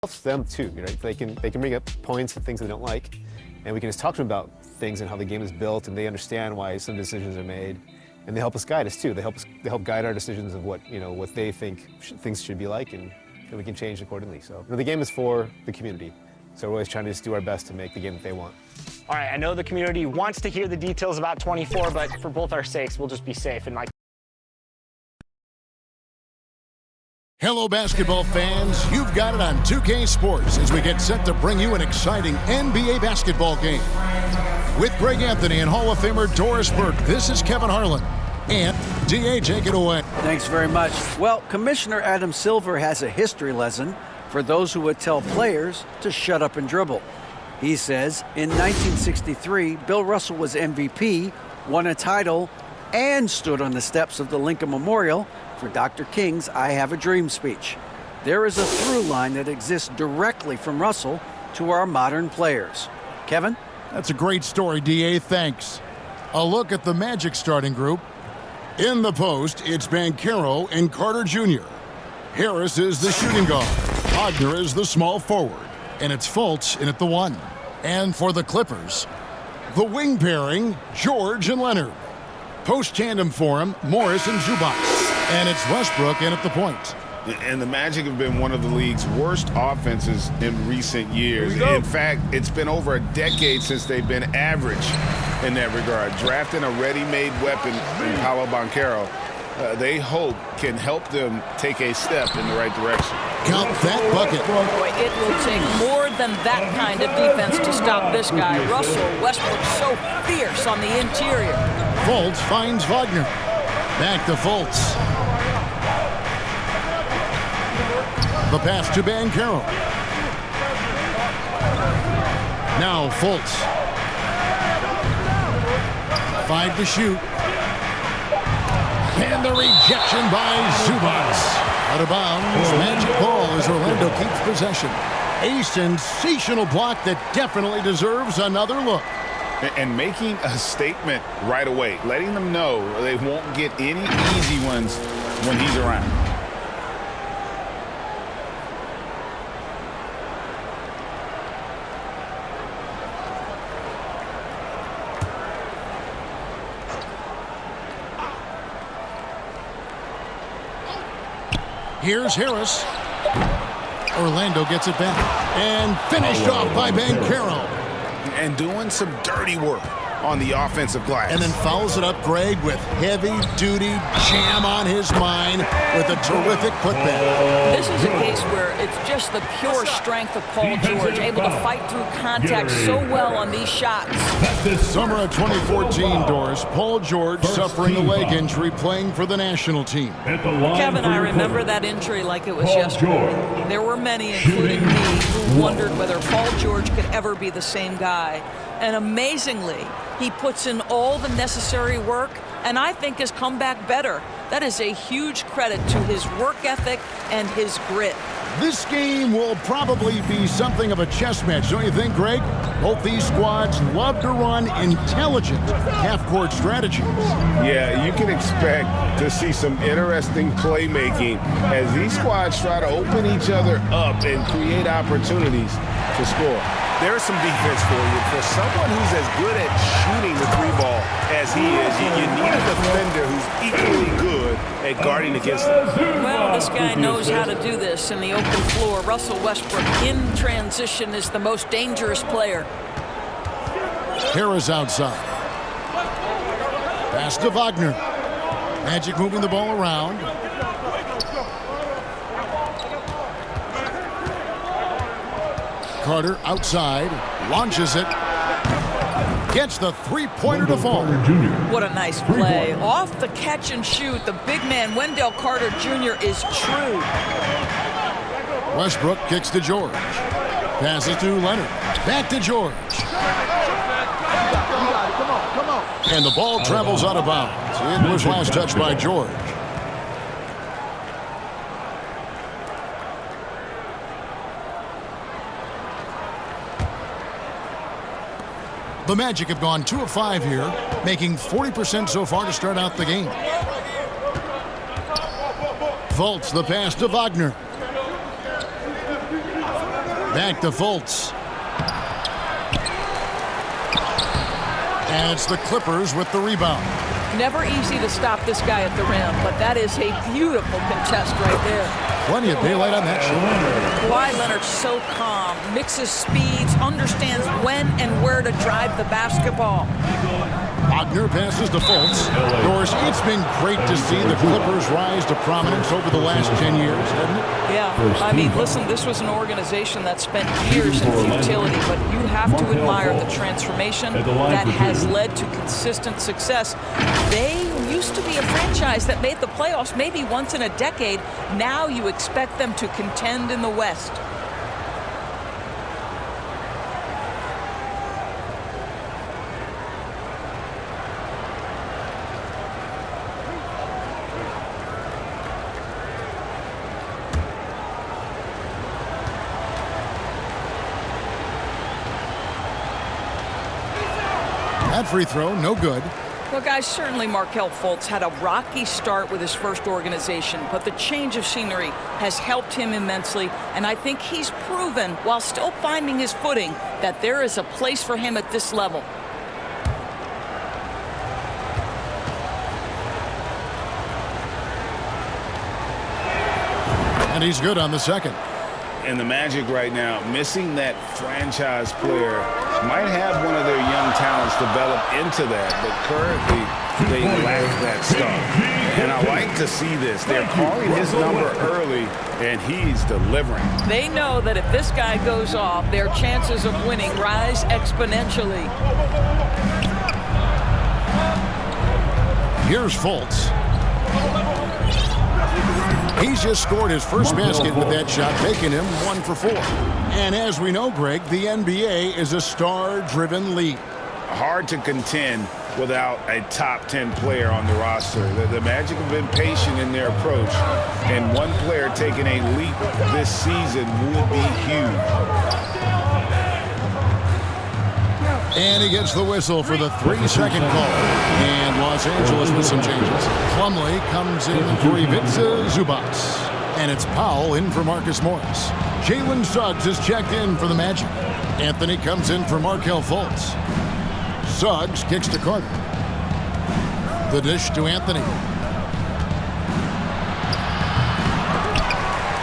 helps them too, right? They can bring up points and things they don't like, and we can just talk to them about things and how the game is built, and they understand why some decisions are made, and they help us guide us too. They help guide our decisions of what they think things should be like, and we can change accordingly. So the game is for the community, so we're always trying to just do our best to make the game that they want. All right, I know the community wants to hear the details about 24, but for both our sakes, we'll just be safe and Hello, basketball fans. You've got it on 2K Sports as we get set to bring you an exciting NBA basketball game. With Greg Anthony and Hall of Famer Doris Burke, this is Kevin Harlan. And DA, take it away. Thanks very much. Well, Commissioner Adam Silver has a history lesson for those who would tell players to shut up and dribble. He says in 1963, Bill Russell was MVP, won a title, and stood on the steps of the Lincoln Memorial for Dr. King's I Have a Dream speech. There is a through line that exists directly from Russell to our modern players. Kevin? That's a great story, DA. Thanks. A look at the Magic starting group. In the post, it's Banchero and Carter Jr. Harris is the shooting guard. Wagner is the small forward. And it's Fultz in at the 1. And for the Clippers, the wing pairing, George and Leonard. Post tandem for him, Morris and Zubac. And it's Westbrook in at the point. And the Magic have been one of the league's worst offenses in recent years. In fact, it's been over a decade since they've been average in that regard. Drafting a ready-made weapon in Paolo Banchero, they hope can help them take a step in the right direction. Count that bucket. Boy, it will take more than that kind of defense to stop this guy. Russell Westbrook so fierce on the interior. Fultz finds Wagner. Back to Fultz. The pass to Banchero. Now Fultz. 5 to shoot. And the rejection by Zubac. Out of bounds. Magic ball as Orlando keeps possession. A sensational block that definitely deserves another look. And making a statement right away, letting them know they won't get any easy ones when he's around. Here's Harris. Orlando gets it back. And finished off by Banchero. And doing some dirty work on the offensive glass. And then fouls it up, Greg, with heavy-duty jam on his mind with a terrific putback. This is a case where it's just the pure strength of Paul George, able to fight through contact so well on these shots. Summer of 2014, Doris, Paul George suffering a leg injury playing for the national team. Kevin, I remember that injury like it was yesterday. There were many, including me, who wondered whether Paul George could ever be the same guy. And amazingly, he puts in all the necessary work and I think has come back better. That is a huge credit to his work ethic and his grit. This game will probably be something of a chess match, don't you think, Greg? Both these squads love to run intelligent half-court strategies. Yeah, you can expect to see some interesting playmaking as these squads try to open each other up and create opportunities to score. There's some defense for you. For someone who's as good at shooting the 3-ball as he is, you need a defender who's equally good at guarding against him. Well, this guy knows how to do this in the open floor. Russell Westbrook in transition is the most dangerous player. Harris outside. Pass to Wagner. Magic moving the ball around. Carter outside, launches it, gets the three-pointer to fall. What a nice play. Off the catch and shoot, the big man, Wendell Carter Jr. is true. Westbrook kicks to George. Passes to Leonard. Back to George. And the ball travels out of bounds. It was last touched by George. The Magic have gone 2 of 5 here, making 40% so far to start out the game. Fultz the pass to Wagner. Back to Fultz. And it's the Clippers with the rebound. Never easy to stop this guy at the rim, but that is a beautiful contest right there. Plenty of daylight on that shot. Kawhi Leonard's so calm, mixes speeds, understands when and where to drive the basketball. Wagner passes to Fultz. Doris, it's been great to see the Clippers rise to prominence over the last 10 years, hasn't it? Yeah, I mean, listen, this was an organization that spent years in futility, but you have to admire the transformation that has led to consistent success. They used to be a franchise that made the playoffs maybe once in a decade. Now you expect them to contend in the West. That free throw, no good. Well, guys, certainly Markelle Fultz had a rocky start with his first organization, but the change of scenery has helped him immensely, and I think he's proven, while still finding his footing, that there is a place for him at this level. And he's good on the second. And the Magic right now, missing that franchise player, might have one of their young talents develop into that, but currently they lack that star. And I like to see this. They're calling his number early, and he's delivering. They know that if this guy goes off, their chances of winning rise exponentially. Here's Fultz. He's just scored his first basket with that shot, making him 1 for 4. And as we know, Greg, the NBA is a star-driven league. Hard to contend without a top 10 player on the roster. The Magic have been patient in their approach, and one player taking a leap this season would be huge. And he gets the whistle for the 3-second call. And Los Angeles with some changes. Plumlee comes in for Ivica Zubac. And it's Powell in for Marcus Morris. Jalen Suggs is checked in for the Magic. Anthony comes in for Markelle Fultz. Suggs kicks to Carter. The dish to Anthony.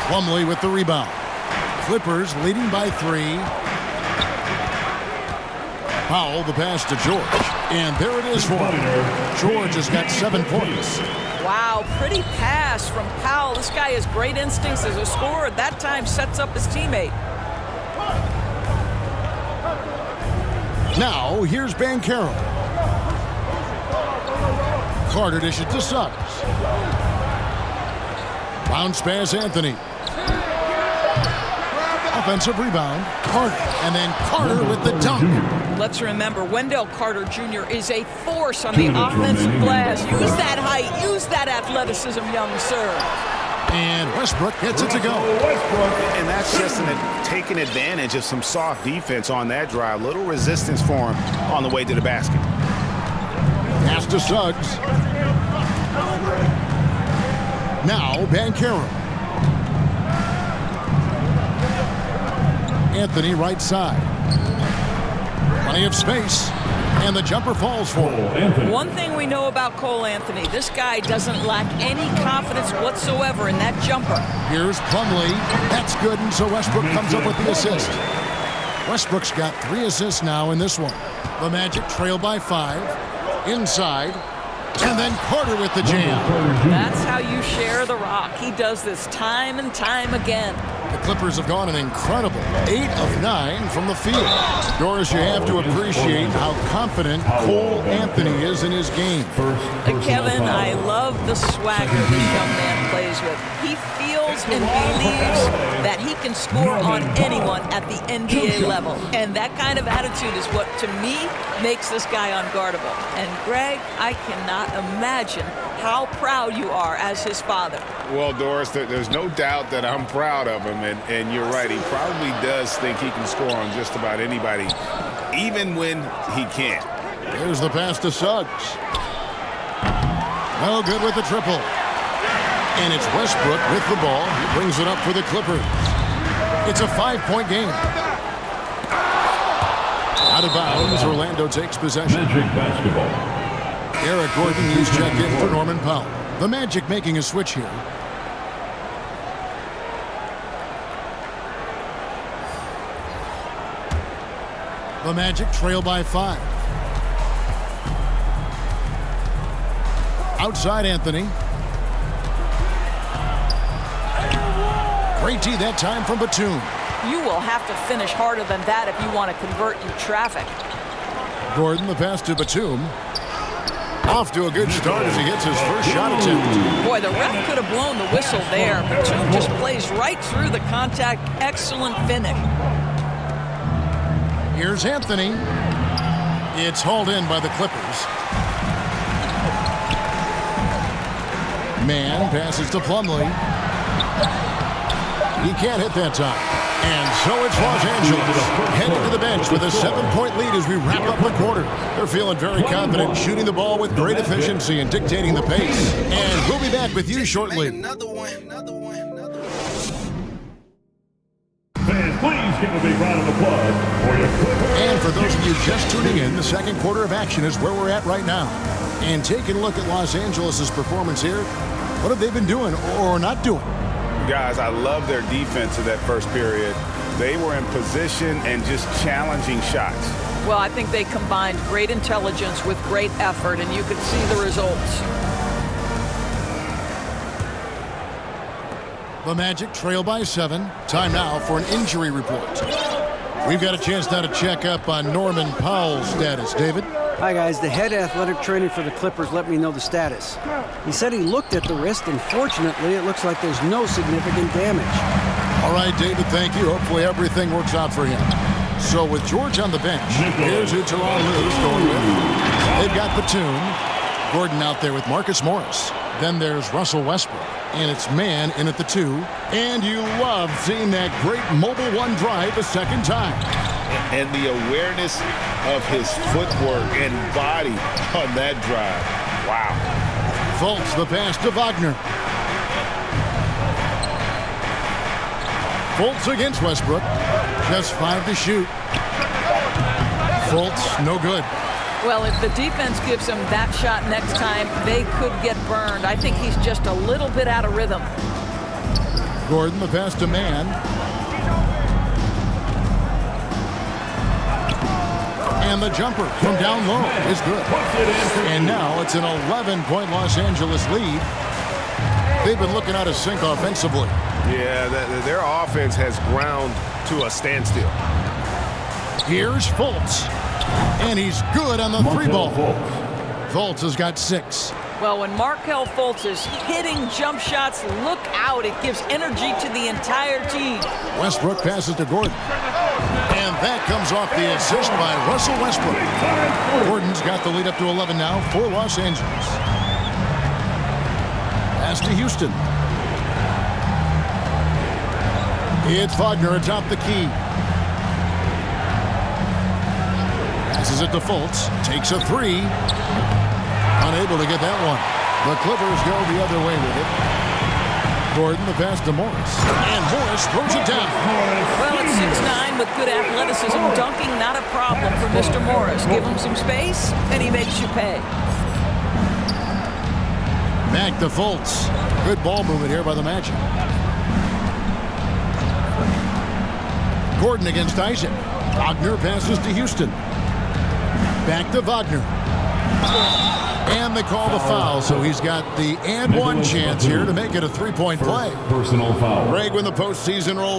Plumlee with the rebound. Clippers leading by 3. Powell, the pass to George. And there it is for him. George has got 7 points. Wow, pretty pass from Powell. This guy has great instincts as a scorer. At that time, sets up his teammate. Now, here's Banchero. Carter dishes to Suggs. Bounce pass, Anthony. Offensive rebound, Carter. And then Carter with the dunk. Let's remember, Wendell Carter Jr. is a force on the offensive glass. Use that height, use that athleticism, young sir. And Westbrook gets it to go. And that's just taking advantage of some soft defense on that drive. Little resistance for him on the way to the basket. Pass to Suggs. Now Banchero. Anthony right side. Plenty of space. And the jumper falls for him. One thing we know about Cole Anthony, this guy doesn't lack any confidence whatsoever in that jumper. Here's Plumlee. That's good, and so Westbrook comes up with the assist. Westbrook's got 3 assists now in this one. The Magic trail by 5. Inside. And then Carter with the jam. That's how you share the rock. He does this time and time again. The Clippers have gone an incredible 8 of 9 from the field. Doris, you have to appreciate how confident Cole Anthony is in his game. Kevin, I love the swagger this young man plays with. He feels and believes that he can score on anyone at the NBA level. And that kind of attitude is what, to me, makes this guy unguardable. And Greg, I cannot imagine how proud you are as his father. Well, Doris, there's no doubt that I'm proud of him, and you're right. He probably does think he can score on just about anybody, even when he can't. Here's the pass to Suggs. No good with the triple. And it's Westbrook with the ball. He brings it up for the Clippers. It's a 5-point game. Out of bounds, Orlando takes possession. Magic basketball. Eric Gordon is checked in for Norman Powell. The Magic making a switch here. The Magic trail by 5. Outside Anthony. Great D that time from Batum. You will have to finish harder than that if you want to convert in traffic. Gordon, the pass to Batum. Off to a good start as he gets his first shot attempt. Boy, the ref could have blown the whistle there. Batum just plays right through the contact. Excellent finish. Here's Anthony. It's hauled in by the Clippers. Man passes to Plumlee. He can't hit that time. And so it's Los Angeles heading to the bench with a 7-point lead as we wrap up the quarter. They're feeling very confident, shooting the ball with great efficiency and dictating the pace. And we'll be back with you shortly. Fans, please give a big round of applause for your Clippers. And for those of you just tuning in, the second quarter of action is where we're at right now. And taking a look at Los Angeles' performance here, what have they been doing or not doing? Guys, I love their defense in that first period. They were in position and just challenging shots. Well, I think they combined great intelligence with great effort, and you could see the results. The Magic trail by 7. Time now for an injury report. We've got a chance now to check up on Norman Powell's status. David? Hi, guys. The head athletic trainer for the Clippers let me know the status. He said he looked at the wrist, and fortunately, it looks like there's no significant damage. All right, David, thank you. Hopefully everything works out for him. So with George on the bench, here's who Teron Lue's going with. They've got Batum. Gordon out there with Marcus Morris. Then there's Russell Westbrook. And it's Man in at the 2. And you love seeing that great mobile one drive a second time. And the awareness of his footwork and body on that drive. Wow. Fultz the pass to Wagner. Fultz against Westbrook. Just 5 to shoot. Fultz, no good. Well, if the defense gives him that shot next time, they could get burned. I think he's just a little bit out of rhythm. Gordon the pass to Man. And the jumper from down low is good. And now it's an 11-point Los Angeles lead. They've been looking out of sync offensively. Yeah, their offense has ground to a standstill. Here's Fultz. And he's good on the 3-ball. Fultz has got 6. Well, when Markelle Fultz is hitting jump shots, look out. It gives energy to the entire team. Westbrook passes to Gordon. And that comes off the assist by Russell Westbrook. Gordon's got the lead up to 11 now for Los Angeles. Pass to Houston. It's Wagner atop the key. Passes it to Fultz. Takes a 3. Unable to get that one. The Clippers go the other way with it. Gordon the pass to Morris. And Morris throws it down. Well, it's 6'9" with good athleticism. Dunking not a problem for Mr. Morris. Give him some space, and he makes you pay. Back to Fultz. Good ball movement here by the Magic. Gordon against Isaac. Wagner passes to Houston. Back to Wagner. And they call the foul, so he's got the and one chance here to make it a 3-point play. Personal foul. Greg, when the postseason rolls